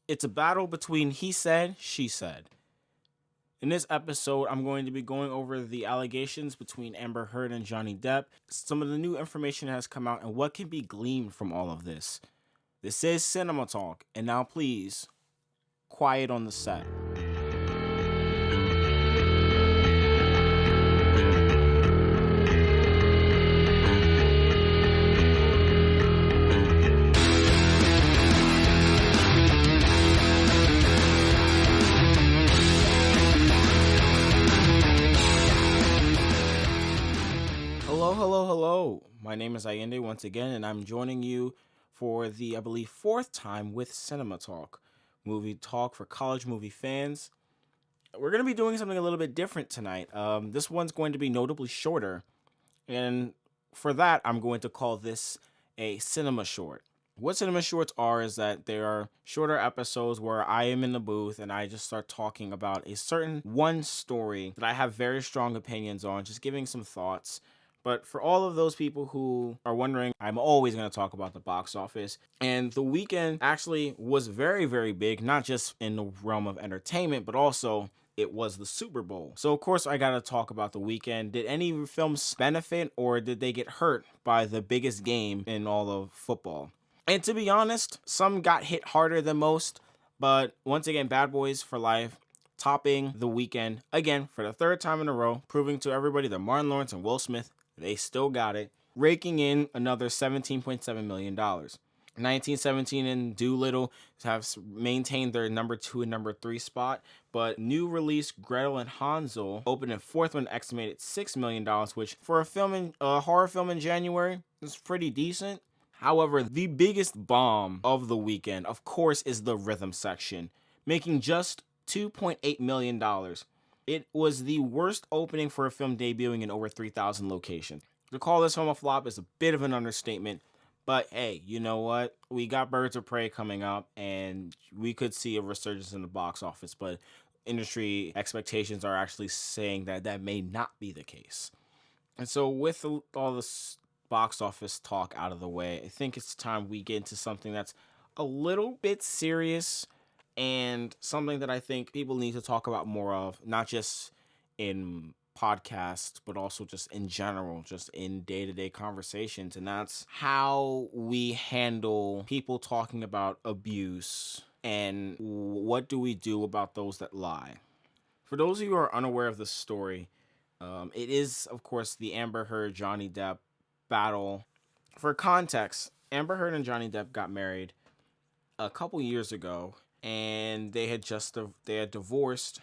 It's a battle between he said, she said. In this episode, I'm going to be going over the allegations between Amber Heard and Johnny Depp, some of the new information that has come out, and what can be gleaned from all of this. This is Cinema Talk, and now please, quiet on the set. Hello. My name is Ayinde once again, and I'm joining you for the, I believe, fourth time with Cinema Talk, movie talk for college movie fans. We're going to be doing something a little bit different tonight. This one's going to be notably shorter, and for that, I'm going to call this a cinema short. What cinema shorts are is that they are shorter episodes where I am in the booth and I just start talking about a certain one story that I have very strong opinions on, just giving some thoughts. But for all of those people who are wondering, I'm always going to talk about the box office. And the weekend actually was very, very big, not just in the realm of entertainment, but also it was the Super Bowl. So, of course, I got to talk about the weekend. Did any films benefit or did they get hurt by the biggest game in all of football? And to be honest, some got hit harder than most. But once again, Bad Boys for Life topping the weekend again for the third time in a row, proving to everybody that Martin Lawrence and Will Smith, they still got it, raking in another $17.7 million. 1917 and Doolittle have maintained their number 2 and number 3 spot, but new release Gretel and Hansel opened in fourth with an estimated $6 million, which for a horror film in January is pretty decent. However, the biggest bomb of the weekend, of course, is the rhythm section, making just $2.8 million. It was the worst opening for a film debuting in over 3,000 locations. To call this film a flop is a bit of an understatement, but hey, you know what? We got Birds of Prey coming up, and we could see a resurgence in the box office, but industry expectations are actually saying that that may not be the case. And so with all this box office talk out of the way, I think it's time we get into something that's a little bit serious and something that I think people need to talk about more of, not just in podcasts, but also just in general, just in day-to-day conversations. And that's how we handle people talking about abuse and what do we do about those that lie. For those of you who are unaware of this story, it is, of course, the Amber Heard Johnny Depp battle. For context, Amber Heard and Johnny Depp got married a couple years ago, and they had divorced.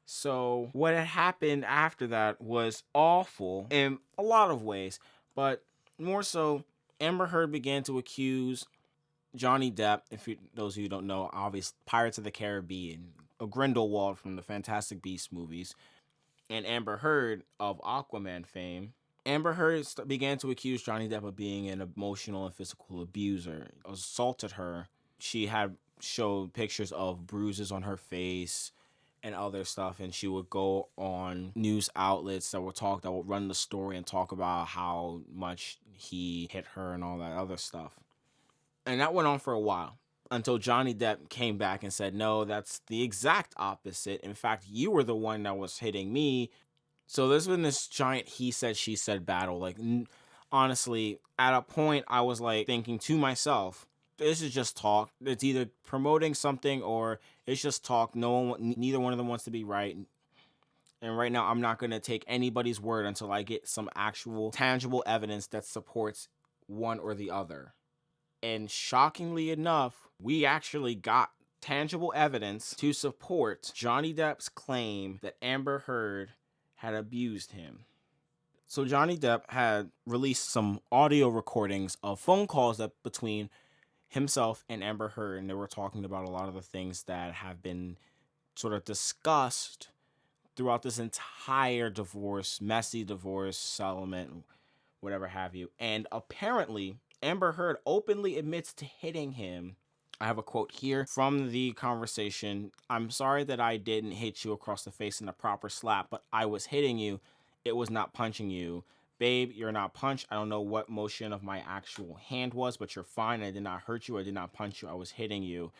So what had happened after that was awful in a lot of ways, but more so, Amber Heard began to accuse Johnny Depp, those of you who don't know, obvious Pirates of the Caribbean, a Grindelwald from the Fantastic Beasts movies, and Amber Heard of Aquaman fame. Amber Heard began to accuse Johnny Depp of being an emotional and physical abuser, assaulted her. She had showed pictures of bruises on her face and other stuff, and she would go on news outlets that would run the story and talk about how much he hit her and all that other stuff. And that went on for a while until Johnny Depp came back and said, no, that's the exact opposite. In fact, you were the one that was hitting me. So there's been this giant he said, she said battle. Like, honestly, at a point I was like thinking to myself, this is just talk. It's either promoting something or it's just talk. Neither one of them wants to be right. And right now, I'm not going to take anybody's word until I get some actual tangible evidence that supports one or the other. And shockingly enough, we actually got tangible evidence to support Johnny Depp's claim that Amber Heard had abused him. So Johnny Depp had released some audio recordings of phone calls between himself and Amber Heard, and they were talking about a lot of the things that have been sort of discussed throughout this entire divorce, messy divorce, settlement, whatever have you. And apparently, Amber Heard openly admits to hitting him. I have a quote here from the conversation. I'm sorry that I didn't hit you across the face in a proper slap, but I was hitting you. It was not punching you. Babe, you're not punched. I don't know what motion of my actual hand was, but you're fine. I did not hurt you. I did not punch you. I was hitting you.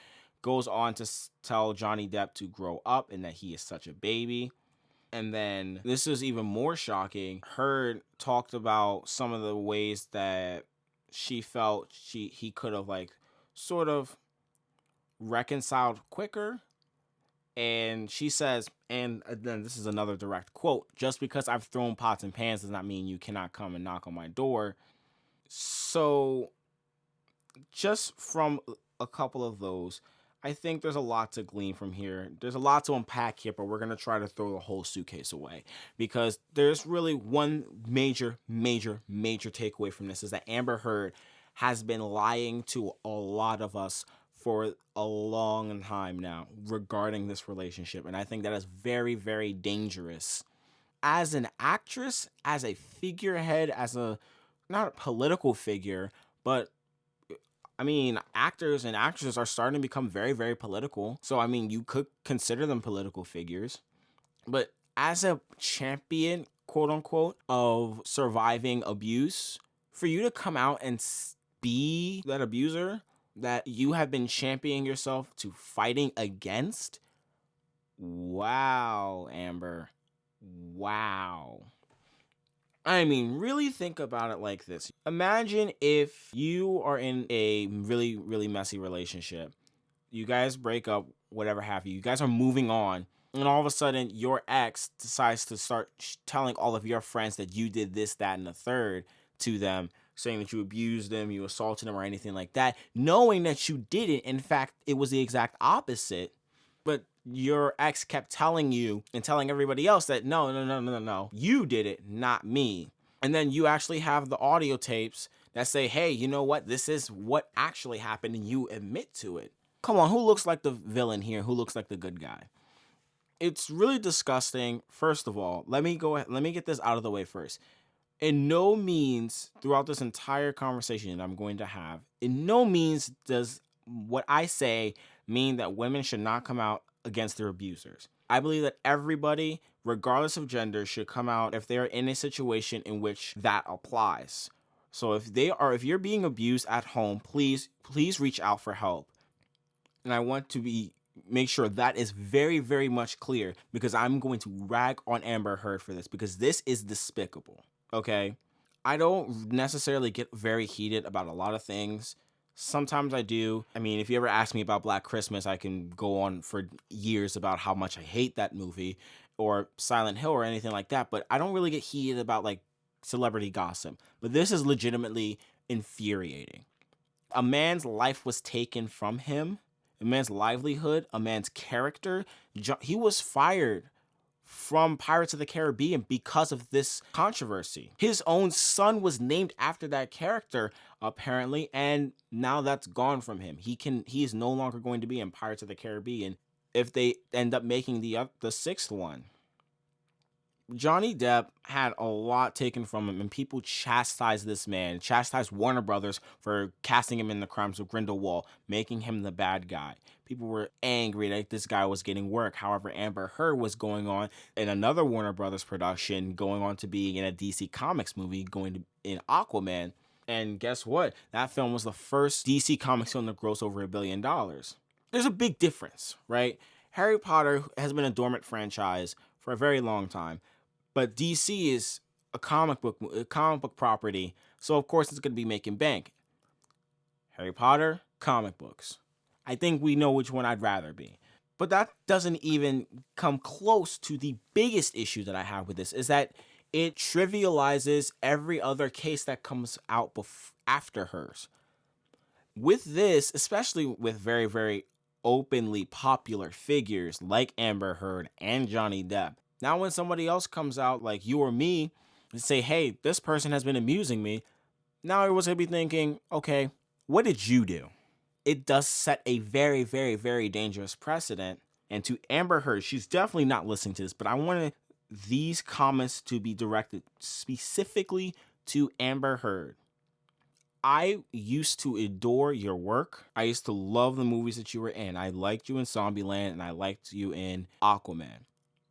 goes on to tell Johnny Depp to grow up and that he is such a baby. And then this is even more shocking. Heard talked about some of the ways that she felt he could have like sort of reconciled quicker. And she says, and then this is another direct quote, just because I've thrown pots and pans does not mean you cannot come and knock on my door. So just from a couple of those, I think there's a lot to glean from here. There's a lot to unpack here, but we're going to try to throw the whole suitcase away because there's really one major takeaway from this is that Amber Heard has been lying to a lot of us for a long time now regarding this relationship. And I think that is very dangerous. As an actress, as a figurehead, as a, not a political figure, but I mean, actors and actresses are starting to become very political. So, I mean, you could consider them political figures. But as a champion, quote unquote, of surviving abuse, for you to come out and be that abuser that you have been championing yourself to fighting against, wow, Amber. Wow. I mean, really think about it like this. Imagine if you are in a really messy relationship. You guys break up, whatever have you. You guys are moving on. And all of a sudden, your ex decides to start telling all of your friends that you did this, that, and the third to them, saying that you abused them, you assaulted them, or anything like that, knowing that you didn't. In fact, it was the exact opposite. But your ex kept telling you and telling everybody else that no, you did it, not me. And then you actually have the audio tapes that say, hey, you know what? This is what actually happened, and you admit to it. Come on, who looks like the villain here? Who looks like the good guy? It's really disgusting. First of all, let me get this out of the way first. In no means, throughout this entire conversation that I'm going to have, in no means does what I say mean that women should not come out against their abusers. I believe that everybody, regardless of gender, should come out if they're in a situation in which that applies. So if you're being abused at home, please reach out for help. And I want to make sure that is very much clear, because I'm going to rag on Amber Heard for this, because this is despicable. Okay? I don't necessarily get very heated about a lot of things. Sometimes I do. I mean, if you ever ask me about Black Christmas, I can go on for years about how much I hate that movie, or Silent Hill, or anything like that. But I don't really get heated about like celebrity gossip. But this is legitimately infuriating. A man's life was taken from him, a man's livelihood, a man's character. He was fired from Pirates of the Caribbean because of this controversy. His own son was named after that character, apparently, and now that's gone from him. He is no longer going to be in Pirates of the Caribbean if they end up making the sixth one. Johnny Depp had a lot taken from him, and people chastised this man, chastised Warner Brothers for casting him in The Crimes of Grindelwald, making him the bad guy. People were angry that this guy was getting work. However, Amber Heard was going on in another Warner Brothers production, going on to be in a DC Comics movie, in Aquaman. And guess what? That film was the first DC Comics film to gross over $1 billion. There's a big difference, right? Harry Potter has been a dormant franchise for a very long time. But DC is a comic book property, so of course it's going to be making bank. Harry Potter, comic books. I think we know which one I'd rather be. But that doesn't even come close to the biggest issue that I have with this, is that it trivializes every other case that comes out after hers. With this, especially with very openly popular figures like Amber Heard and Johnny Depp, now when somebody else comes out like you or me and say, hey, this person has been abusing me, now everyone's going to be thinking, okay, what did you do? It does set a very dangerous precedent. And to Amber Heard, she's definitely not listening to this, but I wanted these comments to be directed specifically to Amber Heard. I used to adore your work. I used to love the movies that you were in. I liked you in Zombieland, and I liked you in Aquaman.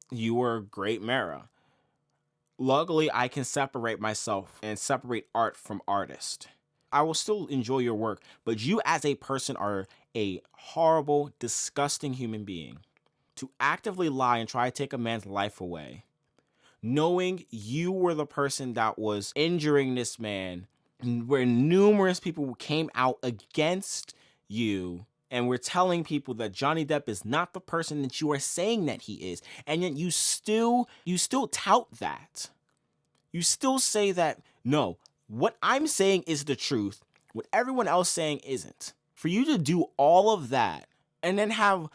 You were a great Mara. Luckily, I can separate myself and separate art from artist. I will still enjoy your work, but you as a person are a horrible, disgusting human being. To actively lie and try to take a man's life away, knowing you were the person that was injuring this man, where numerous people came out against you and we're telling people that Johnny Depp is not the person that you are saying that he is, and yet you still tout that. You still say that, no, what I'm saying is the truth, what everyone else saying isn't. For you to do all of that and then have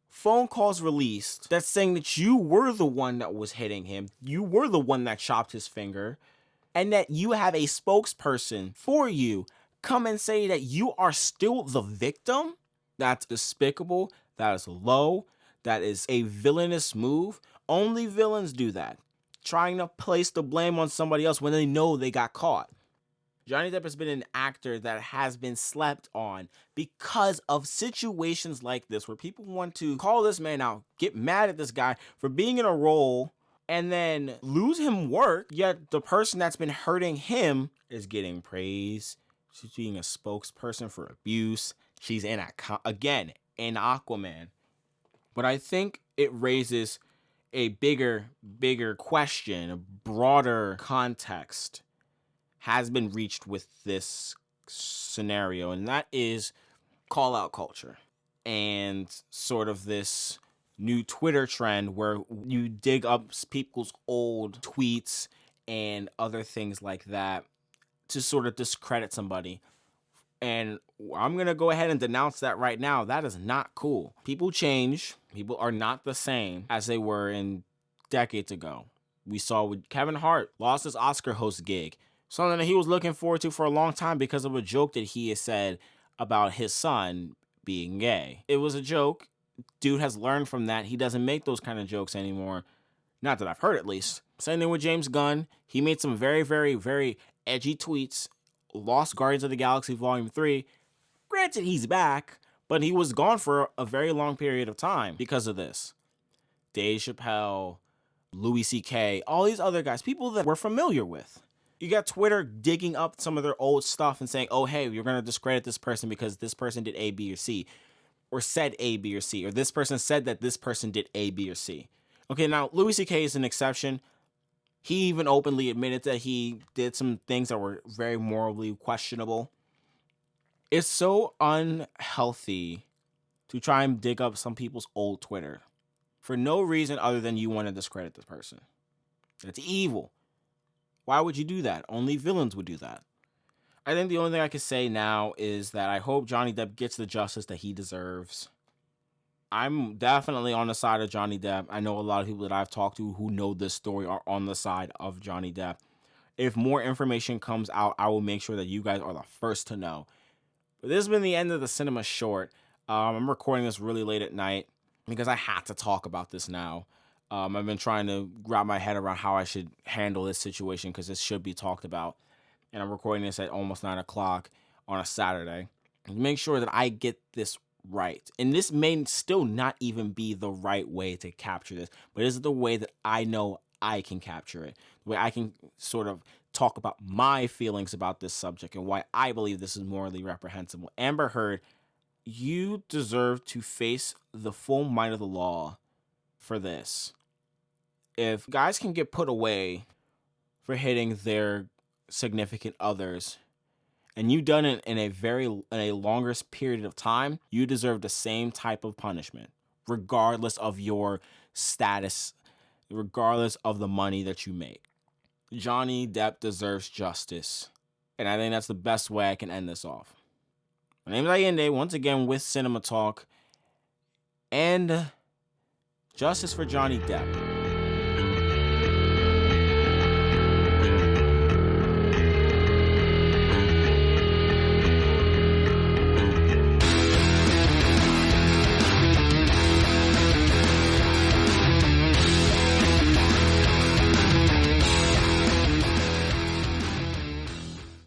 phone calls released that's saying that you were the one that was hitting him, you were the one that chopped his finger, and that you have a spokesperson for you come and say that you are still the victim, that's despicable, that is low, that is a villainous move. Only villains do that, trying to place the blame on somebody else when they know they got caught. Johnny Depp has been an actor that has been slept on because of situations like this, where people want to call this man out, get mad at this guy for being in a role, and then lose him work, yet the person that's been hurting him is getting praise. She's being a spokesperson for abuse. She's in Aquaman. But I think it raises a bigger question, a broader context has been reached with this scenario, and that is call out culture and sort of this new Twitter trend where you dig up people's old tweets and other things like that to sort of discredit somebody. And I'm going to go ahead and denounce that right now. That is not cool. People change. People are not the same as they were in decades ago. We saw with Kevin Hart lost his Oscar host gig, something that he was looking forward to for a long time because of a joke that he has said about his son being gay. It was a joke. Dude has learned from that. He doesn't make those kind of jokes anymore. Not that I've heard, at least. Same thing with James Gunn. He made some very, very, very edgy tweets. Lost Guardians of the Galaxy Volume 3. Granted, he's back, but he was gone for a very long period of time because of this. Dave Chappelle, Louis C.K., all these other guys, people that we're familiar with. You got Twitter digging up some of their old stuff and saying, oh, hey, you're going to discredit this person because this person did A, B, or C, or said A, B, or C, or this person said that this person did A, B, or C. Okay, now, Louis C.K. is an exception. He even openly admitted that he did some things that were very morally questionable. It's so unhealthy to try and dig up some people's old Twitter for no reason other than you want to discredit this person. It's evil. Why would you do that? Only villains would do that. I think the only thing I can say now is that I hope Johnny Depp gets the justice that he deserves. I'm definitely on the side of Johnny Depp. I know a lot of people that I've talked to who know this story are on the side of Johnny Depp. If more information comes out, I will make sure that you guys are the first to know. But this has been the end of the Cinema Short. I'm recording this really late at night because I had to talk about this now. I've been trying to wrap my head around how I should handle this situation because this should be talked about. And I'm recording this at almost 9 o'clock on a Saturday. Make sure that I get this right. And this may still not even be the right way to capture this, but this is the way that I know I can capture it. The way I can sort of talk about my feelings about this subject and why I believe this is morally reprehensible. Amber Heard, you deserve to face the full might of the law for this. If guys can get put away for hitting their significant others, and you've done it in a longer period of time, you deserve the same type of punishment, regardless of your status, regardless of the money that you make. Johnny Depp deserves justice, and I think that's the best way I can end this off. My name is Ayinde, once again with Cinema Talk, and justice for Johnny Depp.